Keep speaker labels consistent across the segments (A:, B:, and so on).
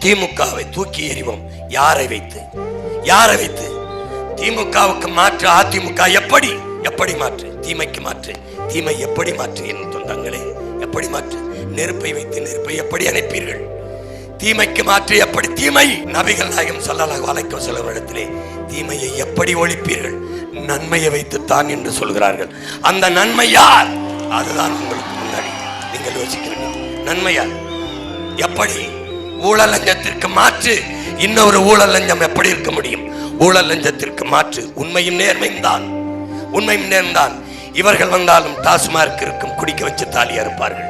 A: திமுகவை தூக்கி எறிவோம். யாரை வைத்து? யாரை வைத்து? திமுகவுக்கு மாற்று அதிமுக எப்படி எப்படி மாற்று? தீமைக்கு மாற்று. தீமை எப்படி மாற்று? என் சொந்தங்களே, எப்படி மாற்று? நெருப்பை வைத்து நெருப்பை எப்படி அணைப்பீர்கள்? தீமைக்கு மாற்று எப்படி? தீமை நபிகள் நாயகம் ஸல்லல்லாஹு அலைஹி வஸல்லம் இடத்திலே தீமையை எப்படி ஒழிப்பீர்கள்? நன்மையை வைத்துத்தான் என்று சொல்கிறார்கள். அந்த நன்மை யார்? அதுதான் உங்களுக்கு முன்னாடி நீங்கள் யோசிக்க வேண்டும். நன்மை யார்? எப்படி? ஊழல் லஞ்சத்திற்கு மாற்று இன்னொரு ஊழல் லஞ்சம் எப்படி இருக்க முடியும்? ஊழல் லஞ்சத்திற்கு மாற்று உண்மையும் நேர்மையும் தான். உண்மையும் நேர்ந்தான். இவர்கள் வந்தாலும் டாஸ்மார்க் இருக்கும், குடிக்க வச்சு தாலி அறுப்பார்கள்.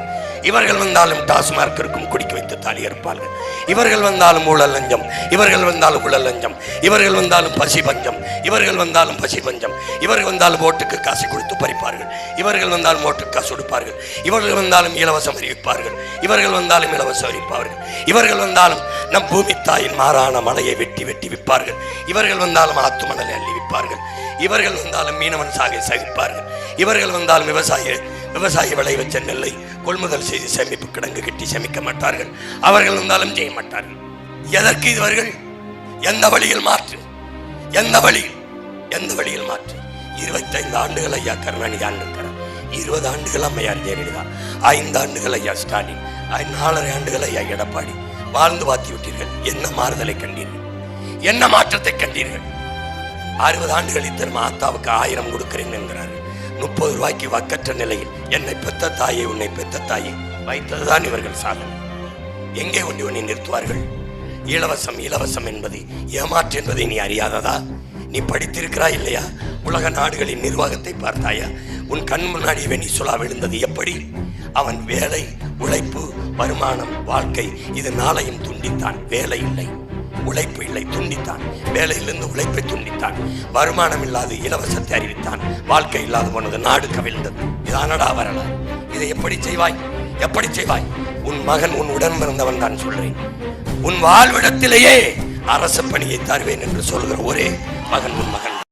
A: இவர்கள் வந்தாலும் டாஸ்மார்க் இருக்கும், குடிக்க வைத்து தாலி அறுப்பார்கள். இவர்கள் வந்தாலும் ஊழல் லஞ்சம், இவர்கள் வந்தாலும் ஊழல் லஞ்சம், இவர்கள் வந்தாலும் பசி பஞ்சம், இவர்கள் வந்தாலும் பசி பஞ்சம், இவர்கள் வந்தாலும் ஓட்டுக்கு காசு கொடுத்து பறிப்பார்கள், இவர்கள் வந்தாலும் ஓட்டுக்கு காசு கொடுப்பார்கள், இவர்கள் வந்தாலும் இலவசம் அறிவிப்பார்கள், இவர்கள் வந்தாலும் இலவசம் அறிவிப்பார்கள், இவர்கள் வந்தாலும் நம் பூமி தாயின் மாறான மலையை வெட்டி வெட்டி விற்பார்கள், இவர்கள் வந்தாலும் ஆத்து மணலை அள்ளி விற்பார்கள், இவர்கள் வந்தாலும் மீனவன் சாகை சகிப்பார்கள், இவர்கள் வந்தாலும் விவசாயி விளைவச்ச நெல்லை கொள்முதல் செய்து சேமிப்பு கிடங்கு கட்டி சேமிக்க மாட்டார்கள். அவர்கள் வந்தாலும் செய்ய மாட்டார்கள். எதற்கு இவர்கள்? எந்த வழியில் மாற்று? எந்த வழியில்? எந்த வழியில் மாற்று? 25 ஆண்டுகள் ஐயா கருணாநிதி ஆண்டிருக்கிறார், 20 ஆண்டுகள் அம்மையார் ஜெயலலிதா, 5 ஆண்டுகள் ஐயா ஸ்டாலின், 4.5 ஆண்டுகள் ஐயா எடப்பாடி. வாழ்ந்து வாத்தி விட்டீர்கள். என்ன மாறுதலை கண்டீர்கள்? என்ன மாற்றத்தை கண்டீர்கள்? 60 ஆண்டுகளில் திரும்ப ஆத்தாவுக்கு 1000 கொடுக்கிறேன் என்கிறார்கள். 30 ரூபாய்க்கு வக்கற்ற நிலையில் என்னை பெத்த தாயை உன்னை பெத்த தாயை வைத்ததுதான் இவர்கள் சாதனை. எங்கே கொண்டு உன்னை நிறுத்துவார்கள்? இலவசம் இலவசம் என்பது ஏமாற்று என்பதை நீ அறியாததா? நீ படித்திருக்கிறாய் இல்லையா? உலக நாடுகளின் நிர்வாகத்தை பார்த்தாயா? உன் கண் முன்னாடி வெனிசுலா விழுந்தது எப்படி? அவன் வேலை, உழைப்பு, வருமானம், வாழ்க்கை இது நாளையும் துண்டித்தான். வேலை இல்லை, உழைப்பு இல்லை, துண்டித்தான். வேலையிலிருந்து உழைப்பை துண்டித்தான். வருமானம் இல்லாது இலவசத்தை அறிவித்தான். வாழ்க்கை இல்லாது போனது, நாடு கவிழ்ந்தது. இதானடா வரலாறு. இதை எப்படி செய்வாய்? எப்படி செய்வாய்? உன் மகன் உன் உடன் பிறந்தவன் தான் சொல்றேன். உன் வாழ்விடத்திலேயே அரசு பணியை தருவேன் என்று சொல்கிற ஒரே மகன் உன் மகன்.